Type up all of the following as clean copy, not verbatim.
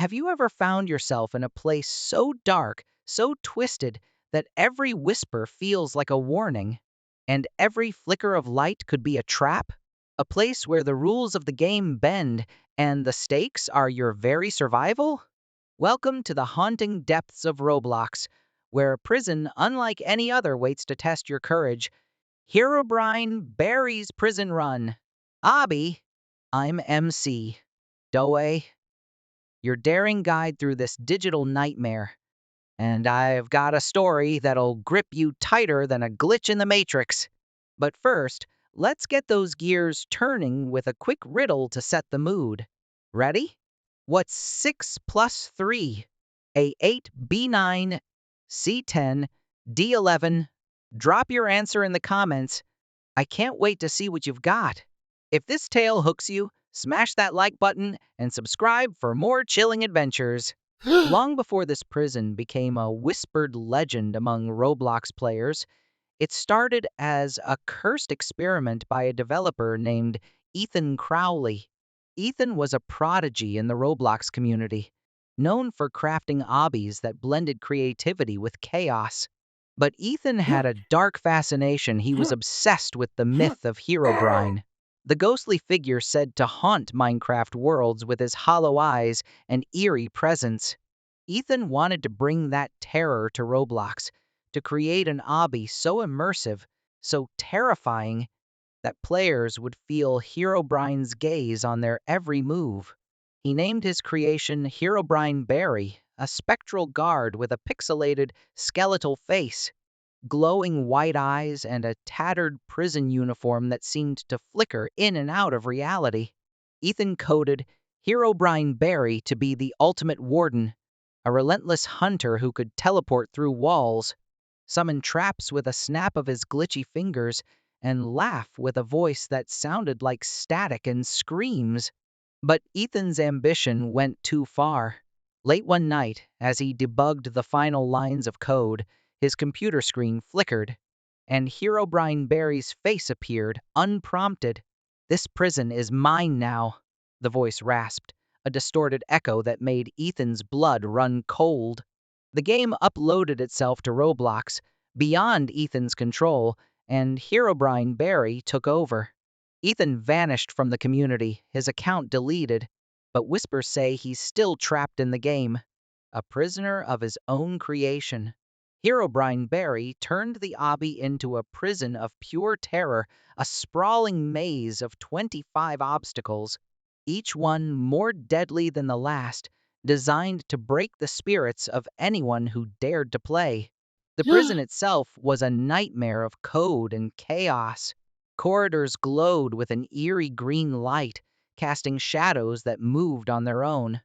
Have you ever found yourself in a place so dark, so twisted, that every whisper feels like a warning, and every flicker of light could be a trap? A place where the rules of the game bend and the stakes are your very survival? Welcome to the haunting depths of Roblox, where a prison unlike any other waits to test your courage. Herobrine Barry's Prison Run. Abby, I'm MC. Doey, your daring guide through this digital nightmare. And I've got a story that'll grip you tighter than a glitch in the Matrix. But first, let's get those gears turning with a quick riddle to set the mood. Ready? What's 6 plus 3? A8, B9, C10, D11. Drop your answer in the comments. I can't wait to see what you've got. If this tale hooks you, smash that like button and subscribe for more chilling adventures. Long before this prison became a whispered legend among Roblox players, it started as a cursed experiment by a developer named Ethan Crowley. Ethan was a prodigy in the Roblox community, known for crafting obbies that blended creativity with chaos. But Ethan had a dark fascination. He was obsessed with the myth of Herobrine, the ghostly figure said to haunt Minecraft worlds with his hollow eyes and eerie presence. Ethan wanted to bring that terror to Roblox, to create an obby so immersive, so terrifying, that players would feel Herobrine's gaze on their every move. He named his creation Herobrine Barry, a spectral guard with a pixelated, skeletal face, glowing white eyes, and a tattered prison uniform that seemed to flicker in and out of reality. Ethan coded Herobrine Barry to be the ultimate warden, a relentless hunter who could teleport through walls, summon traps with a snap of his glitchy fingers, and laugh with a voice that sounded like static and screams. But Ethan's ambition went too far. Late one night, as he debugged the final lines of code, his computer screen flickered, and Herobrine Barry's face appeared, unprompted. "This prison is mine now," the voice rasped, a distorted echo that made Ethan's blood run cold. The game uploaded itself to Roblox, beyond Ethan's control, and Herobrine Barry took over. Ethan vanished from the community, his account deleted, but whispers say he's still trapped in the game, a prisoner of his own creation. Herobrine Barry turned the obby into a prison of pure terror, a sprawling maze of 25 obstacles, each one more deadly than the last, designed to break the spirits of anyone who dared to play. The prison itself was a nightmare of code and chaos. Corridors glowed with an eerie green light, casting shadows that moved on their own.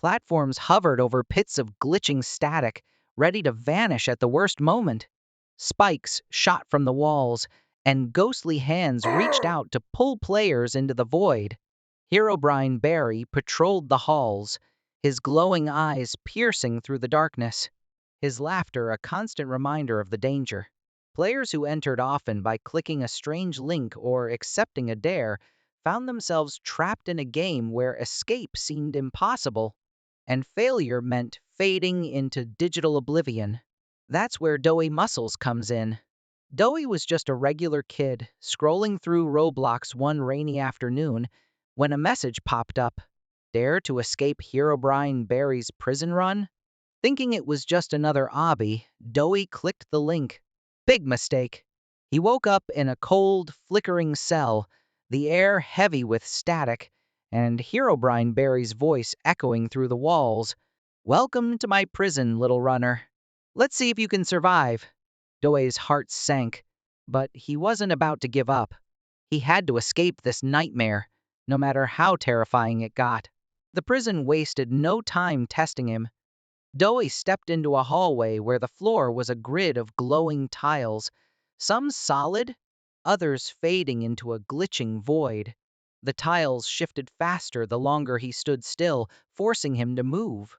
Platforms hovered over pits of glitching static, ready to vanish at the worst moment. Spikes shot from the walls, and ghostly hands reached out to pull players into the void. Herobrine Barry patrolled the halls, his glowing eyes piercing through the darkness, his laughter a constant reminder of the danger. Players who entered often by clicking a strange link or accepting a dare found themselves trapped in a game where escape seemed impossible, and failure meant fading into digital oblivion. That's where Doey Muscles comes in. Doey was just a regular kid, scrolling through Roblox one rainy afternoon when a message popped up. Dare to escape Herobrine Barry's prison run? Thinking it was just another obby, Doey clicked the link. Big mistake. He woke up in a cold, flickering cell, the air heavy with static, and Herobrine Barry's voice echoing through the walls. "Welcome to my prison, little runner. Let's see if you can survive." Doey's heart sank, but he wasn't about to give up. He had to escape this nightmare, no matter how terrifying it got. The prison wasted no time testing him. Doey stepped into a hallway where the floor was a grid of glowing tiles, some solid, others fading into a glitching void. The tiles shifted faster the longer he stood still, forcing him to move.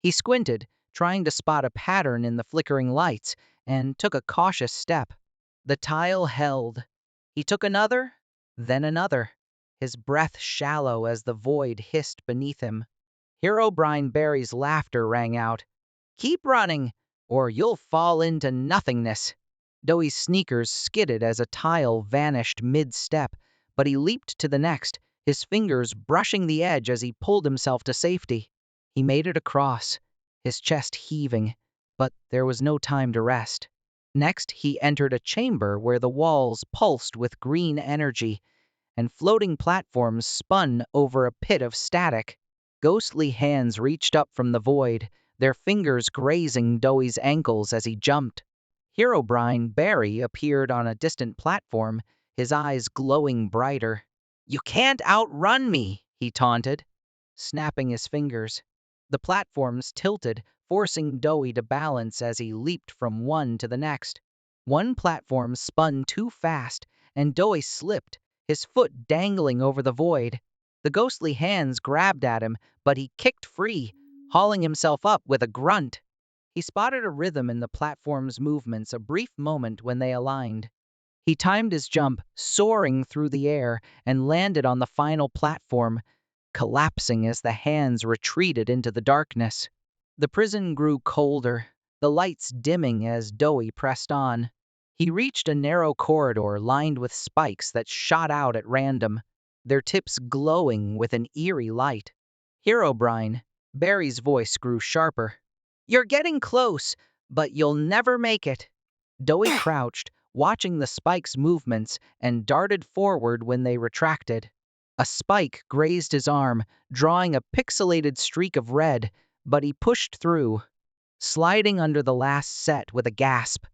He squinted, trying to spot a pattern in the flickering lights, and took a cautious step. The tile held. He took another, then another, his breath shallow as the void hissed beneath him. Herobrine Barry's laughter rang out. Keep running, or you'll fall into nothingness. Doey's sneakers skidded as a tile vanished mid-step, but he leaped to the next, his fingers brushing the edge as he pulled himself to safety. He made it across, his chest heaving, but there was no time to rest. Next, he entered a chamber where the walls pulsed with green energy, and floating platforms spun over a pit of static. Ghostly hands reached up from the void, their fingers grazing Doey's ankles as he jumped. Herobrine Barry appeared on a distant platform, his eyes glowing brighter. You can't outrun me, he taunted, snapping his fingers. The platforms tilted, forcing Doey to balance as he leaped from one to the next. One platform spun too fast, and Doey slipped, his foot dangling over the void. The ghostly hands grabbed at him, but he kicked free, hauling himself up with a grunt. He spotted a rhythm in the platform's movements, a brief moment when they aligned. He timed his jump, soaring through the air, and landed on the final platform, collapsing as the hands retreated into the darkness. The prison grew colder, the lights dimming as Doey pressed on. He reached a narrow corridor lined with spikes that shot out at random, their tips glowing with an eerie light. Herobrine, Barry's voice grew sharper. You're getting close, but you'll never make it. Doey crouched, watching the spike's movements, and darted forward when they retracted. A spike grazed his arm, drawing a pixelated streak of red, but he pushed through, sliding under the last set with a gasp.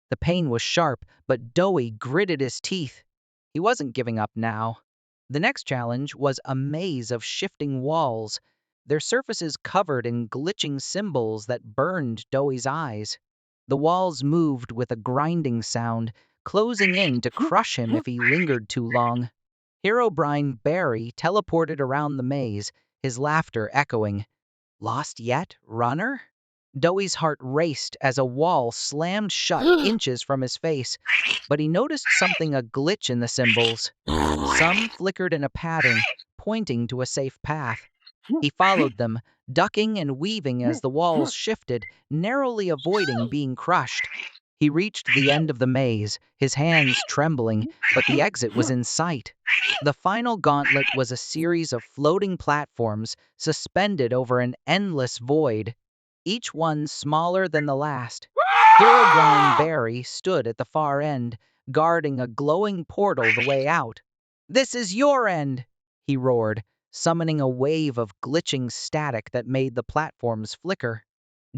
The pain was sharp, but Doey gritted his teeth. He wasn't giving up now. The next challenge was a maze of shifting walls, their surfaces covered in glitching symbols that burned Doey's eyes. The walls moved with a grinding sound, closing in to crush him if he lingered too long. Herobrine Barry teleported around the maze, his laughter echoing. Lost yet, runner? Doey's heart raced as a wall slammed shut inches from his face, but he noticed something a glitch in the symbols. Some flickered in a pattern, pointing to a safe path. He followed them, ducking and weaving as the walls shifted, narrowly avoiding being crushed. He reached the end of the maze, his hands trembling, but the exit was in sight. The final gauntlet was a series of floating platforms suspended over an endless void, each one smaller than the last. Herobrine Barry stood at the far end, guarding a glowing portal the way out. This is your end, he roared, summoning a wave of glitching static that made the platforms flicker.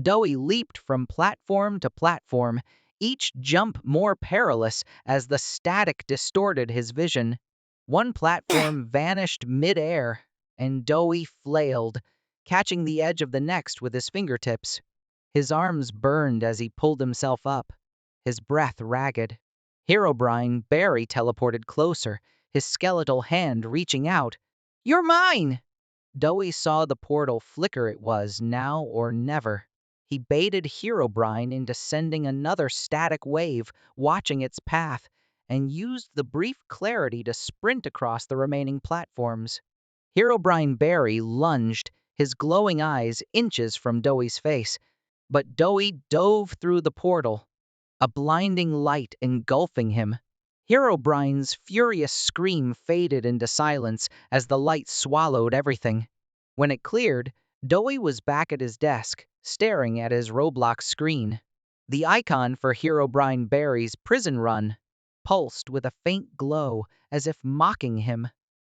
Doey leaped from platform to platform, each jump more perilous as the static distorted his vision. One platform vanished mid-air, and Doey flailed, catching the edge of the next with his fingertips. His arms burned as he pulled himself up, his breath ragged. Herobrine Barry teleported closer, his skeletal hand reaching out. You're mine! Doey saw the portal flicker. It was now or never. He baited Herobrine into sending another static wave, watching its path, and used the brief clarity to sprint across the remaining platforms. Herobrine Barry lunged, his glowing eyes inches from Doey's face, but Doey dove through the portal, a blinding light engulfing him. Herobrine's furious scream faded into silence as the light swallowed everything. When it cleared, Doey was back at his desk, staring at his Roblox screen. The icon for Herobrine Barry's prison run pulsed with a faint glow, as if mocking him.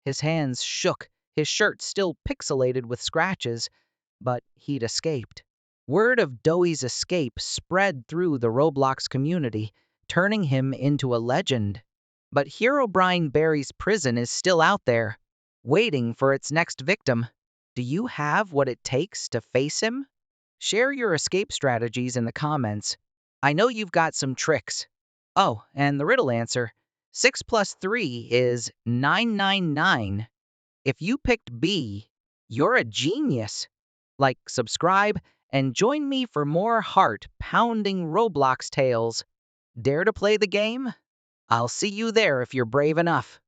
His hands shook, his shirt still pixelated with scratches, but he'd escaped. Word of Doey's escape spread through the Roblox community, turning him into a legend. But Herobrine Barry's prison is still out there, waiting for its next victim. Do you have what it takes to face him? Share your escape strategies in the comments. I know you've got some tricks. Oh, and the riddle answer. 6 plus 3 is 999. If you picked B, you're a genius. Like, subscribe, and join me for more heart-pounding Roblox tales. Dare to play the game? I'll see you there if you're brave enough.